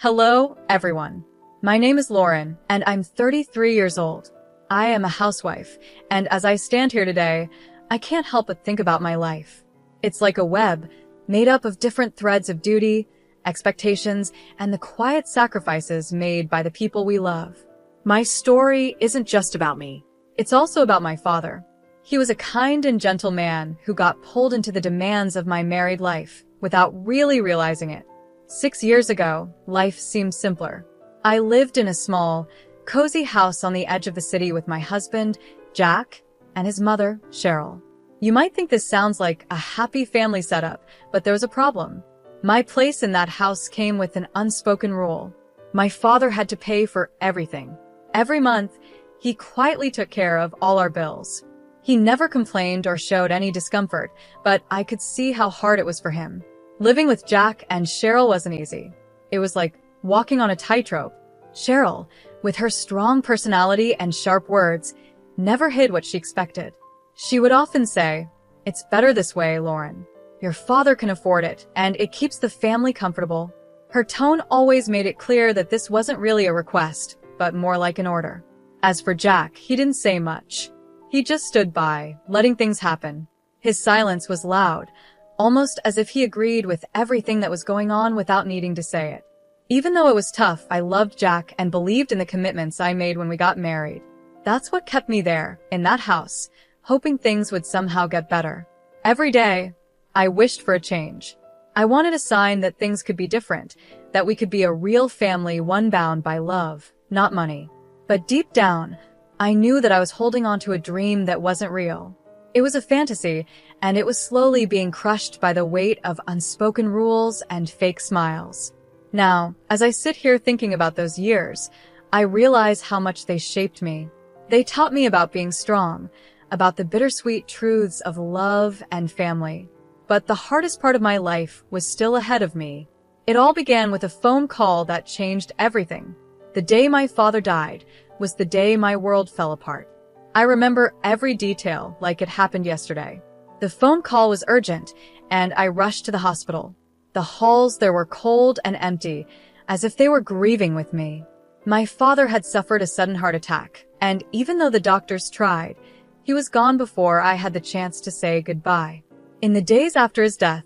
Hello, everyone. My name is Lauren, and I'm 33 years old. I am a housewife, and as I stand here today, I can't help but think about my life. It's like a web, made up of different threads of duty, expectations, and the quiet sacrifices made by the people we love. My story isn't just about me. It's also about my father. He was a kind and gentle man who got pulled into the demands of my married life without really realizing it. 6 years ago, life seemed simpler. I lived in a small, cozy house on the edge of the city with my husband, Jack, and his mother, Cheryl. You might think this sounds like a happy family setup, but there was a problem. My place in that house came with an unspoken rule. My father had to pay for everything. Every month, he quietly took care of all our bills. He never complained or showed any discomfort, but I could see how hard it was for him. Living with Jack and Cheryl wasn't easy. It was like walking on a tightrope. Cheryl, with her strong personality and sharp words, never hid what she expected. She would often say, "It's better this way, Lauren. Your father can afford it, and it keeps the family comfortable." Her tone always made it clear that this wasn't really a request, but more like an order. As for Jack, he didn't say much. He just stood by, letting things happen. His silence was loud, almost as if he agreed with everything that was going on without needing to say it. Even though it was tough, I loved Jack and believed in the commitments I made when we got married. That's what kept me there, in that house, hoping things would somehow get better. Every day, I wished for a change. I wanted a sign that things could be different, that we could be a real family, one bound by love, not money. But deep down, I knew that I was holding on to a dream that wasn't real. It was a fantasy, and it was slowly being crushed by the weight of unspoken rules and fake smiles. Now, as I sit here thinking about those years, I realize how much they shaped me. They taught me about being strong, about the bittersweet truths of love and family. But the hardest part of my life was still ahead of me. It all began with a phone call that changed everything. The day my father died was the day my world fell apart. I remember every detail like it happened yesterday. The phone call was urgent, and I rushed to the hospital. The halls there were cold and empty, as if they were grieving with me. My father had suffered a sudden heart attack, and even though the doctors tried, he was gone before I had the chance to say goodbye. In the days after his death,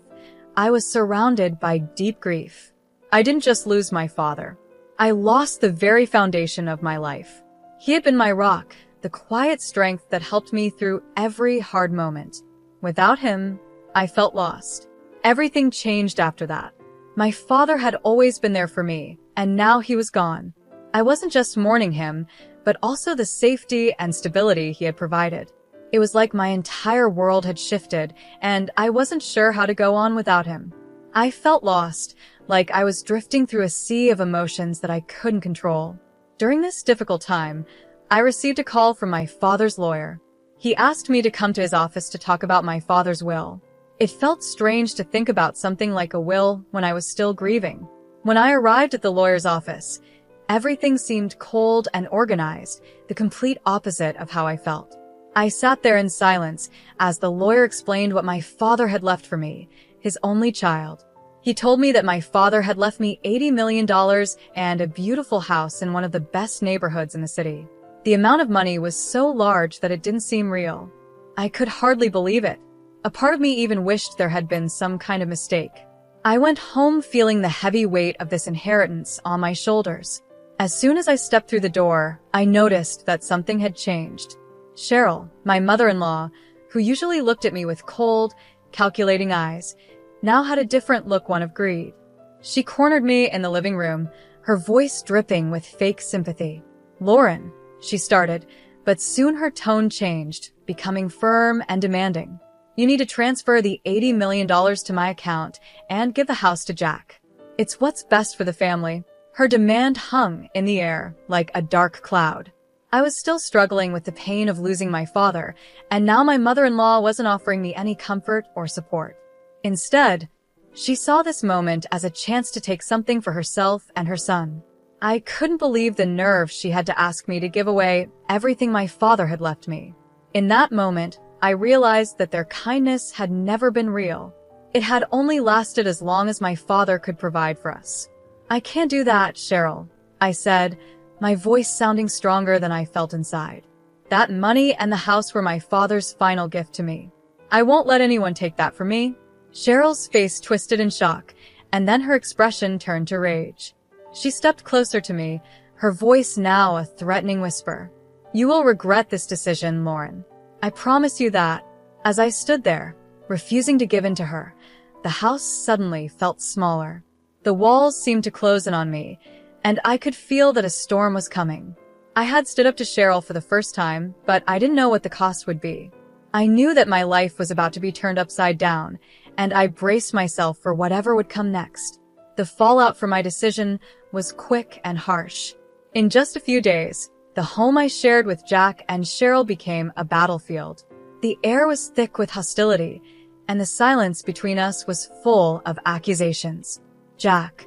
I was surrounded by deep grief. I didn't just lose my father. I lost the very foundation of my life. He had been my rock, the quiet strength that helped me through every hard moment. Without him, I felt lost. Everything changed after that. My father had always been there for me, and now he was gone. I wasn't just mourning him, but also the safety and stability he had provided. It was like my entire world had shifted, and I wasn't sure how to go on without him. I felt lost, like I was drifting through a sea of emotions that I couldn't control. During this difficult time, I received a call from my father's lawyer. He asked me to come to his office to talk about my father's will. It felt strange to think about something like a will when I was still grieving. When I arrived at the lawyer's office, everything seemed cold and organized, the complete opposite of how I felt. I sat there in silence as the lawyer explained what my father had left for me, his only child. He told me that my father had left me $80 million and a beautiful house in one of the best neighborhoods in the city. The amount of money was so large that it didn't seem real. I could hardly believe it. A part of me even wished there had been some kind of mistake. I went home feeling the heavy weight of this inheritance on my shoulders. As soon as I stepped through the door, I noticed that something had changed. Cheryl, my mother-in-law, who usually looked at me with cold, calculating eyes, now had a different look, one of greed. She cornered me in the living room, her voice dripping with fake sympathy. "Lauren," she started, but soon her tone changed, becoming firm and demanding. "You need to transfer the $80 million to my account and give the house to Jack. It's what's best for the family." Her demand hung in the air like a dark cloud. I was still struggling with the pain of losing my father, and now my mother-in-law wasn't offering me any comfort or support. Instead, she saw this moment as a chance to take something for herself and her son. I couldn't believe the nerve she had to ask me to give away everything my father had left me. In that moment, I realized that their kindness had never been real. It had only lasted as long as my father could provide for us. I can't do that, Cheryl, I said, my voice sounding stronger than I felt inside. That money and the house were my father's final gift to me. I won't let anyone take that from me. Cheryl's face twisted in shock, and then her expression turned to rage. She stepped closer to me, her voice now a threatening whisper. You will regret this decision, Lauren. I promise you that. As I stood there, refusing to give in to her, the house suddenly felt smaller. The walls seemed to close in on me, and I could feel that a storm was coming. I had stood up to Cheryl for the first time, but I didn't know what the cost would be. I knew that my life was about to be turned upside down, and I braced myself for whatever would come next. The fallout from my decision was quick and harsh. In just a few days, the home I shared with Jack and Cheryl became a battlefield. The air was thick with hostility, and the silence between us was full of accusations. Jack,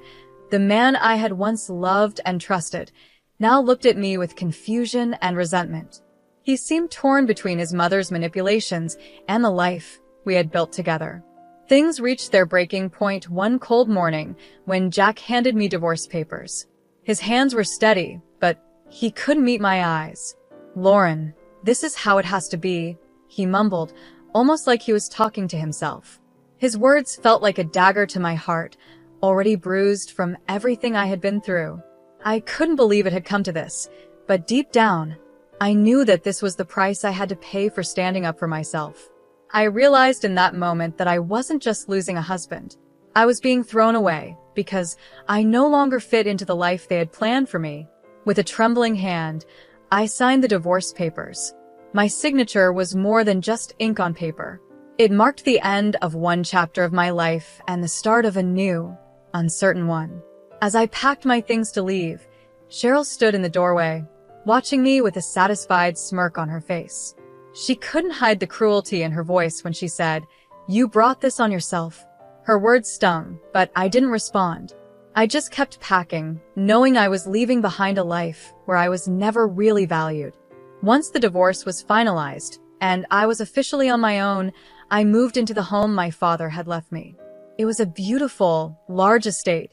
the man I had once loved and trusted, now looked at me with confusion and resentment. He seemed torn between his mother's manipulations and the life we had built together. Things reached their breaking point one cold morning when Jack handed me divorce papers. His hands were steady, but he couldn't meet my eyes. Lauren, this is how it has to be, he mumbled, almost like he was talking to himself. His words felt like a dagger to my heart, already bruised from everything I had been through. I couldn't believe it had come to this, but deep down, I knew that this was the price I had to pay for standing up for myself. I realized in that moment that I wasn't just losing a husband. I was being thrown away because I no longer fit into the life they had planned for me. With a trembling hand, I signed the divorce papers. My signature was more than just ink on paper. It marked the end of one chapter of my life and the start of a new, uncertain one. As I packed my things to leave, Cheryl stood in the doorway, watching me with a satisfied smirk on her face. She couldn't hide the cruelty in her voice when she said, "You brought this on yourself." Her words stung, but I didn't respond. I just kept packing, knowing I was leaving behind a life where I was never really valued. Once the divorce was finalized, and I was officially on my own, I moved into the home my father had left me. It was a beautiful, large estate,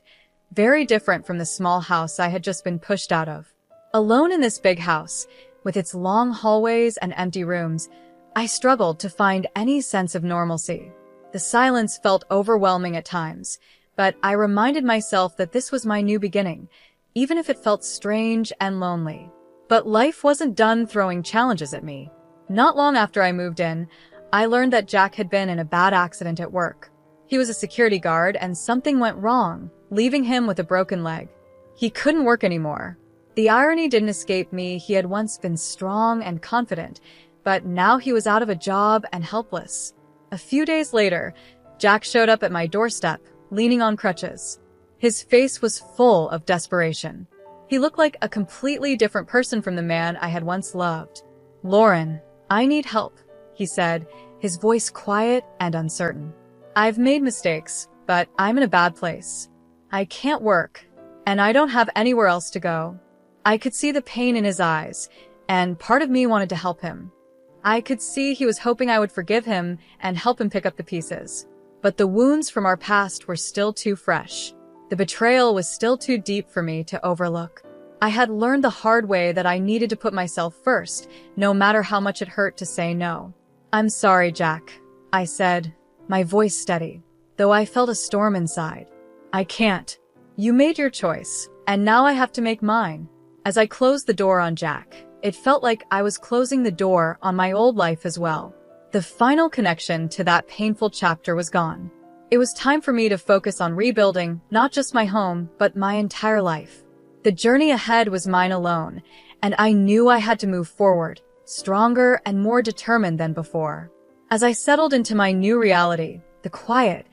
very different from the small house I had just been pushed out of. Alone in this big house, with its long hallways and empty rooms, I struggled to find any sense of normalcy. The silence felt overwhelming at times, but I reminded myself that this was my new beginning, even if it felt strange and lonely. But life wasn't done throwing challenges at me. Not long after I moved in, I learned that Jack had been in a bad accident at work. He was a security guard and something went wrong, leaving him with a broken leg. He couldn't work anymore. The irony didn't escape me. He had once been strong and confident, but now he was out of a job and helpless. A few days later, Jack showed up at my doorstep, leaning on crutches. His face was full of desperation. He looked like a completely different person from the man I had once loved. "Lauren, I need help," he said, his voice quiet and uncertain. "I've made mistakes, but I'm in a bad place. I can't work, and I don't have anywhere else to go." I could see the pain in his eyes, and part of me wanted to help him. I could see he was hoping I would forgive him and help him pick up the pieces. But the wounds from our past were still too fresh. The betrayal was still too deep for me to overlook. I had learned the hard way that I needed to put myself first, no matter how much it hurt to say no. "I'm sorry, Jack," I said, my voice steady, though I felt a storm inside. "I can't. You made your choice, and now I have to make mine." As I closed the door on Jack, it felt like I was closing the door on my old life as well. The final connection to that painful chapter was gone. It was time for me to focus on rebuilding not just my home, but my entire life. The journey ahead was mine alone, and I knew I had to move forward, stronger and more determined than before. As I settled into my new reality, the quiet,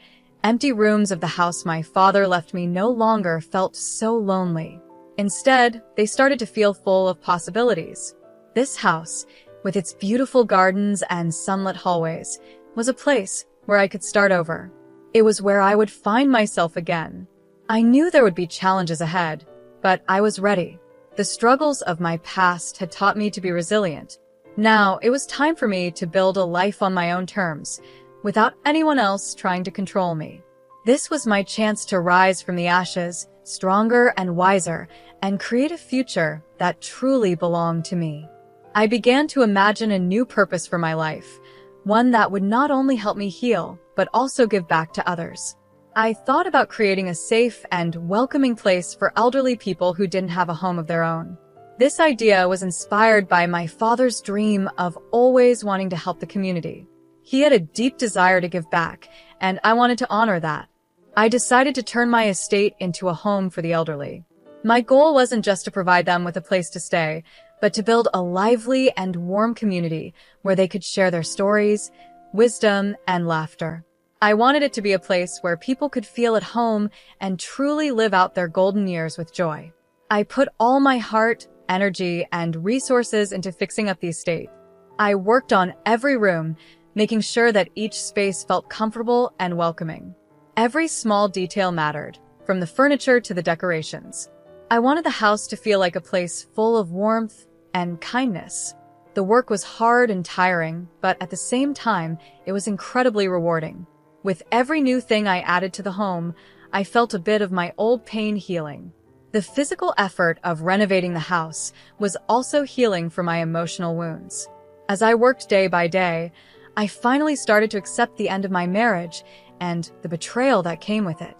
empty rooms of the house my father left me no longer felt so lonely. Instead, they started to feel full of possibilities. This house, with its beautiful gardens and sunlit hallways, was a place where I could start over. It was where I would find myself again. I knew there would be challenges ahead, but I was ready. The struggles of my past had taught me to be resilient. Now, it was time for me to build a life on my own terms, without anyone else trying to control me. This was my chance to rise from the ashes, stronger and wiser, and create a future that truly belonged to me. I began to imagine a new purpose for my life, one that would not only help me heal, but also give back to others. I thought about creating a safe and welcoming place for elderly people who didn't have a home of their own. This idea was inspired by my father's dream of always wanting to help the community. He had a deep desire to give back, and I wanted to honor that. I decided to turn my estate into a home for the elderly. My goal wasn't just to provide them with a place to stay, but to build a lively and warm community where they could share their stories, wisdom, and laughter. I wanted it to be a place where people could feel at home and truly live out their golden years with joy. I put all my heart, energy, and resources into fixing up the estate. I worked on every room, making sure that each space felt comfortable and welcoming. Every small detail mattered, from the furniture to the decorations. I wanted the house to feel like a place full of warmth and kindness. The work was hard and tiring, but at the same time, it was incredibly rewarding. With every new thing I added to the home, I felt a bit of my old pain healing. The physical effort of renovating the house was also healing for my emotional wounds. As I worked day by day, I finally started to accept the end of my marriage and the betrayal that came with it.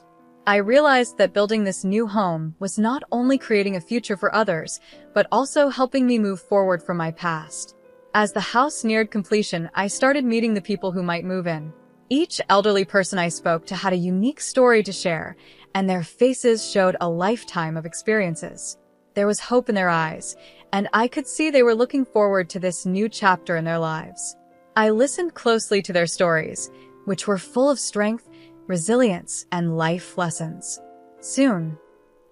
I realized that building this new home was not only creating a future for others, but also helping me move forward from my past. As the house neared completion, I started meeting the people who might move in. Each elderly person I spoke to had a unique story to share, and their faces showed a lifetime of experiences. There was hope in their eyes, and I could see they were looking forward to this new chapter in their lives. I listened closely to their stories, which were full of strength, resilience, and life lessons. Soon,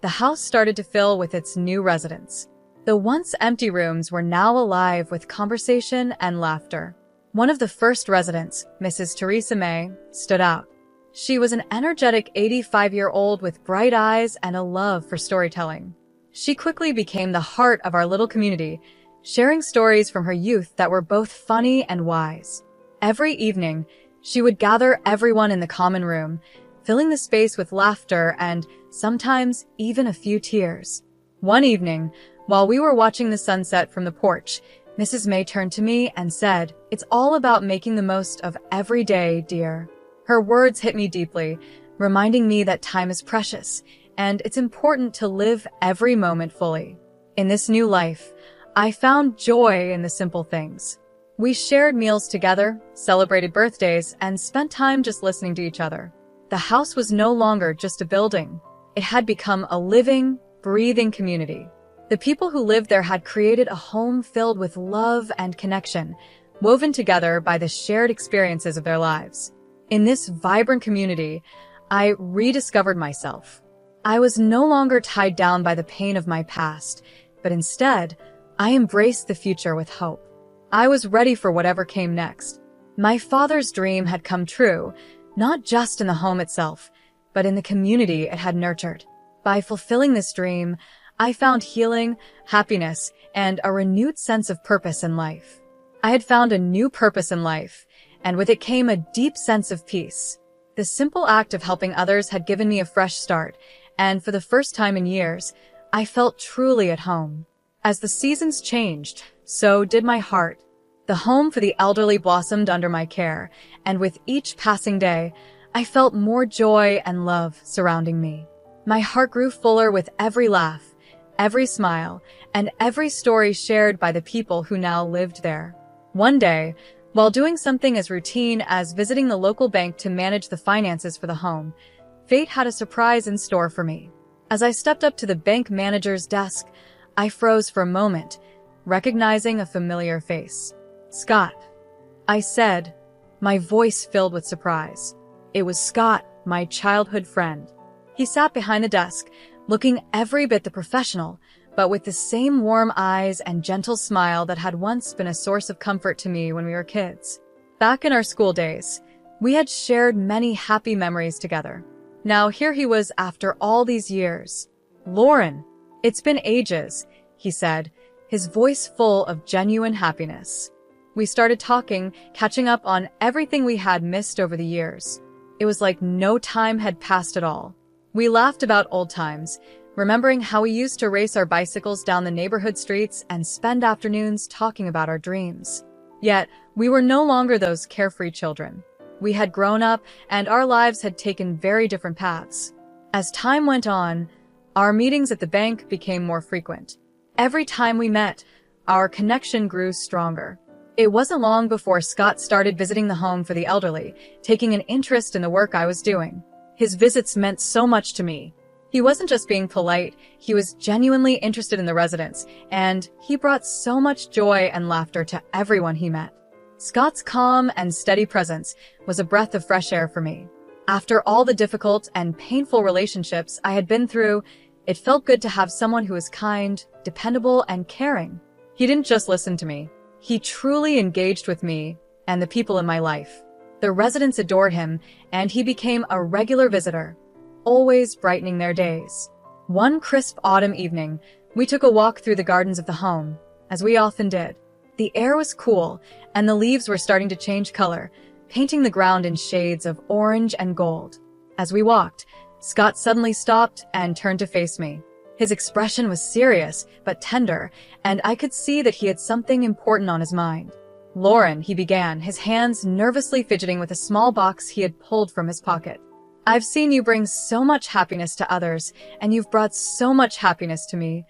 the house started to fill with its new residents. The once empty rooms were now alive with conversation and laughter. One of the first residents, Mrs. Theresa May, stood out. She was an energetic 85-year-old with bright eyes and a love for storytelling. She quickly became the heart of our little community, sharing stories from her youth that were both funny and wise. Every evening, she would gather everyone in the common room, filling the space with laughter and sometimes even a few tears. One evening, while we were watching the sunset from the porch, Mrs. May turned to me and said, "It's all about making the most of every day, dear." Her words hit me deeply, reminding me that time is precious, and it's important to live every moment fully. In this new life, I found joy in the simple things. We shared meals together, celebrated birthdays, and spent time just listening to each other. The house was no longer just a building. It had become a living, breathing community. The people who lived there had created a home filled with love and connection, woven together by the shared experiences of their lives. In this vibrant community, I rediscovered myself. I was no longer tied down by the pain of my past, but instead, I embraced the future with hope. I was ready for whatever came next. My father's dream had come true, not just in the home itself, but in the community it had nurtured. By fulfilling this dream, I found healing, happiness, and a renewed sense of purpose in life. I had found a new purpose in life, and with it came a deep sense of peace. The simple act of helping others had given me a fresh start, and for the first time in years, I felt truly at home. As the seasons changed, so did my heart. The home for the elderly blossomed under my care, and with each passing day, I felt more joy and love surrounding me. My heart grew fuller with every laugh, every smile, and every story shared by the people who now lived there. One day, while doing something as routine as visiting the local bank to manage the finances for the home, fate had a surprise in store for me. As I stepped up to the bank manager's desk, I froze for a moment, recognizing a familiar face. "Scott," I said, my voice filled with surprise. It was Scott, my childhood friend. He sat behind the desk, looking every bit the professional, but with the same warm eyes and gentle smile that had once been a source of comfort to me when we were kids. Back in our school days, we had shared many happy memories together. Now here he was after all these years. "Lauren, it's been ages," he said, his voice full of genuine happiness. We started talking, catching up on everything we had missed over the years. It was like no time had passed at all. We laughed about old times, remembering how we used to race our bicycles down the neighborhood streets and spend afternoons talking about our dreams. Yet, we were no longer those carefree children. We had grown up, and our lives had taken very different paths. As time went on, our meetings at the bank became more frequent. Every time we met, our connection grew stronger. It wasn't long before Scott started visiting the home for the elderly, taking an interest in the work I was doing. His visits meant so much to me. He wasn't just being polite, he was genuinely interested in the residents, and he brought so much joy and laughter to everyone he met. Scott's calm and steady presence was a breath of fresh air for me. After all the difficult and painful relationships I had been through, it felt good to have someone who was kind, dependable, and caring. He didn't just listen to me. He truly engaged with me and the people in my life. The residents adored him, and he became a regular visitor, always brightening their days. One crisp autumn evening, we took a walk through the gardens of the home, as we often did. The air was cool, and the leaves were starting to change color, painting the ground in shades of orange and gold. As we walked, Scott suddenly stopped and turned to face me. His expression was serious, but tender, and I could see that he had something important on his mind. "Lauren," he began, his hands nervously fidgeting with a small box he had pulled from his pocket. "I've seen you bring so much happiness to others, and you've brought so much happiness to me,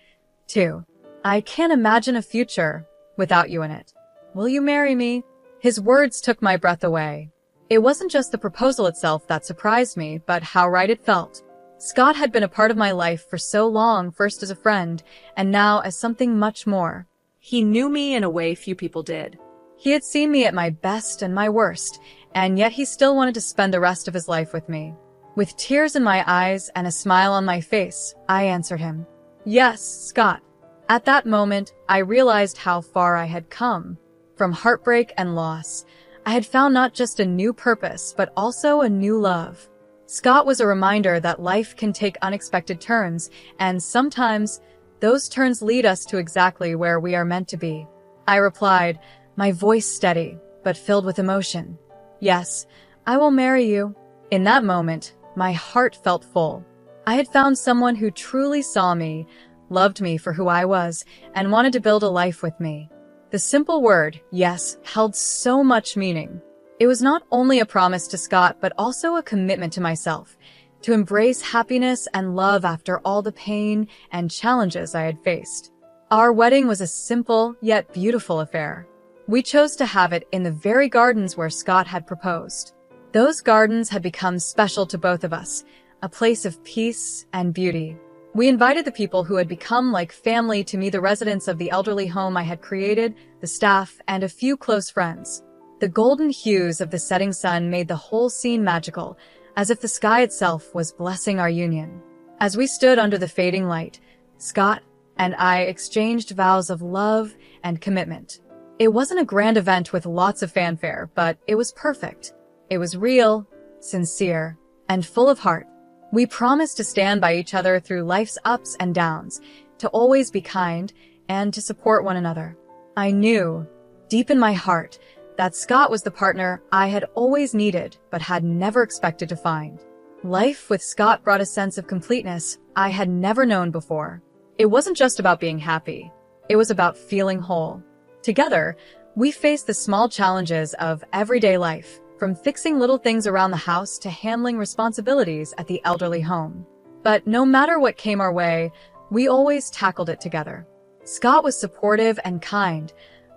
too. I can't imagine a future without you in it. Will you marry me?" His words took my breath away. It wasn't just the proposal itself that surprised me, but how right it felt. Scott had been a part of my life for so long, first as a friend, and now as something much more. He knew me in a way few people did. He had seen me at my best and my worst, and yet he still wanted to spend the rest of his life with me. With tears in my eyes and a smile on my face, I answered him. "Yes, Scott." At that moment, I realized how far I had come. From heartbreak and loss, I had found not just a new purpose, but also a new love. Scott was a reminder that life can take unexpected turns, and sometimes those turns lead us to exactly where we are meant to be. I replied, my voice steady, but filled with emotion. "Yes, I will marry you." In that moment, my heart felt full. I had found someone who truly saw me, loved me for who I was, and wanted to build a life with me. The simple word, yes, held so much meaning. It was not only a promise to Scott, but also a commitment to myself, to embrace happiness and love after all the pain and challenges I had faced. Our wedding was a simple yet beautiful affair. We chose to have it in the very gardens where Scott had proposed. Those gardens had become special to both of us, a place of peace and beauty. We invited the people who had become like family to meet the residents of the elderly home I had created, the staff, and a few close friends. The golden hues of the setting sun made the whole scene magical, as if the sky itself was blessing our union. As we stood under the fading light, Scott and I exchanged vows of love and commitment. It wasn't a grand event with lots of fanfare, but it was perfect. It was real, sincere, and full of heart. We promised to stand by each other through life's ups and downs, to always be kind, and to support one another. I knew, deep in my heart, that Scott was the partner I had always needed, but had never expected to find. Life with Scott brought a sense of completeness I had never known before. It wasn't just about being happy. It was about feeling whole. Together, we faced the small challenges of everyday life, from fixing little things around the house to handling responsibilities at the elderly home. But no matter what came our way, we always tackled it together. Scott was supportive and kind,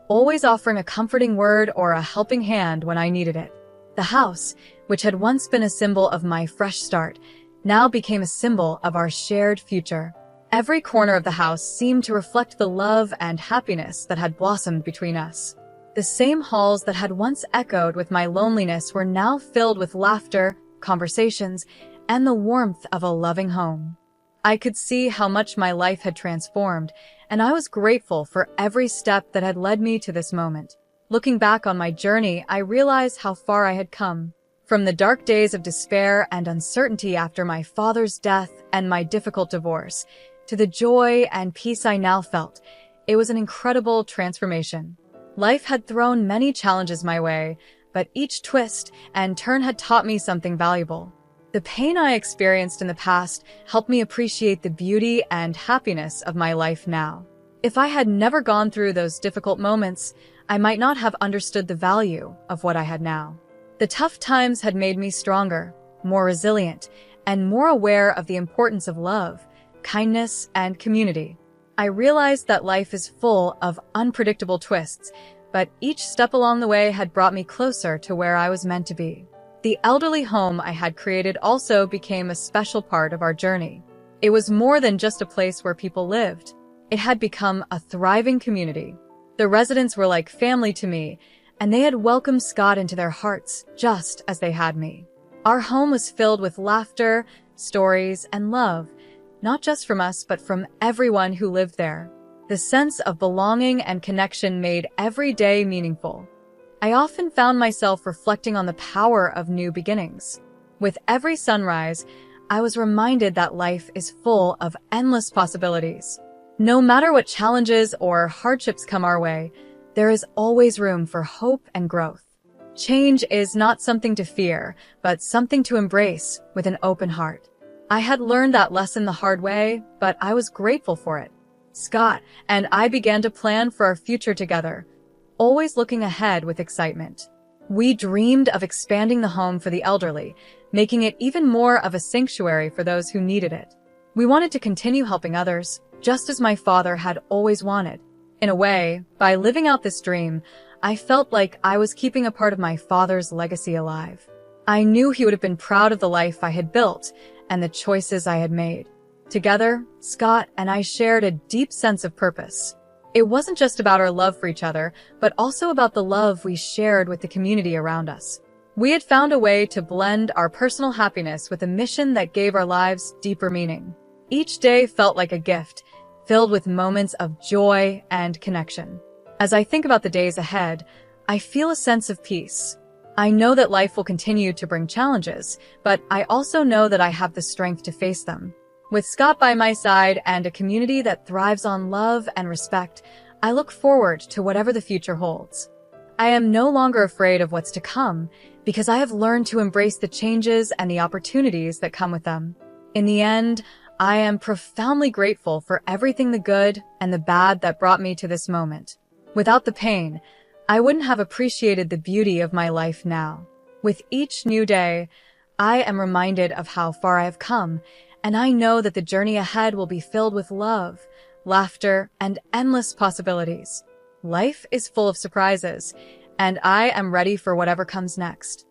always offering a comforting word or a helping hand when I needed it. The house, which had once been a symbol of my fresh start, now became a symbol of our shared future. Every corner of the house seemed to reflect the love and happiness that had blossomed between us. The same halls that had once echoed with my loneliness were now filled with laughter, conversations, and the warmth of a loving home. I could see how much my life had transformed, and I was grateful for every step that had led me to this moment. Looking back on my journey, I realized how far I had come. From the dark days of despair and uncertainty after my father's death and my difficult divorce, to the joy and peace I now felt, it was an incredible transformation. Life had thrown many challenges my way, but each twist and turn had taught me something valuable. The pain I experienced in the past helped me appreciate the beauty and happiness of my life now. If I had never gone through those difficult moments, I might not have understood the value of what I had now. The tough times had made me stronger, more resilient, and more aware of the importance of love, kindness, and community. I realized that life is full of unpredictable twists, but each step along the way had brought me closer to where I was meant to be. The elderly home I had created also became a special part of our journey. It was more than just a place where people lived. It had become a thriving community. The residents were like family to me, and they had welcomed Scott into their hearts just as they had me. Our home was filled with laughter, stories, and love, not just from us, but from everyone who lived there. The sense of belonging and connection made every day meaningful. I often found myself reflecting on the power of new beginnings. With every sunrise, I was reminded that life is full of endless possibilities. No matter what challenges or hardships come our way, there is always room for hope and growth. Change is not something to fear, but something to embrace with an open heart. I had learned that lesson the hard way, but I was grateful for it. Scott and I began to plan for our future together, always looking ahead with excitement. We dreamed of expanding the home for the elderly, making it even more of a sanctuary for those who needed it. We wanted to continue helping others, just as my father had always wanted. In a way, by living out this dream, I felt like I was keeping a part of my father's legacy alive. I knew he would have been proud of the life I had built and the choices I had made. Together, Scott and I shared a deep sense of purpose. It wasn't just about our love for each other, but also about the love we shared with the community around us. We had found a way to blend our personal happiness with a mission that gave our lives deeper meaning. Each day felt like a gift, filled with moments of joy and connection. As I think about the days ahead, I feel a sense of peace. I know that life will continue to bring challenges, but I also know that I have the strength to face them. With Scott by my side and a community that thrives on love and respect, I look forward to whatever the future holds. I am no longer afraid of what's to come because I have learned to embrace the changes and the opportunities that come with them. In the end, I am profoundly grateful for everything the good and the bad that brought me to this moment. Without the pain, I wouldn't have appreciated the beauty of my life now. With each new day, I am reminded of how far I have come, and I know that the journey ahead will be filled with love, laughter, and endless possibilities. Life is full of surprises, and I am ready for whatever comes next.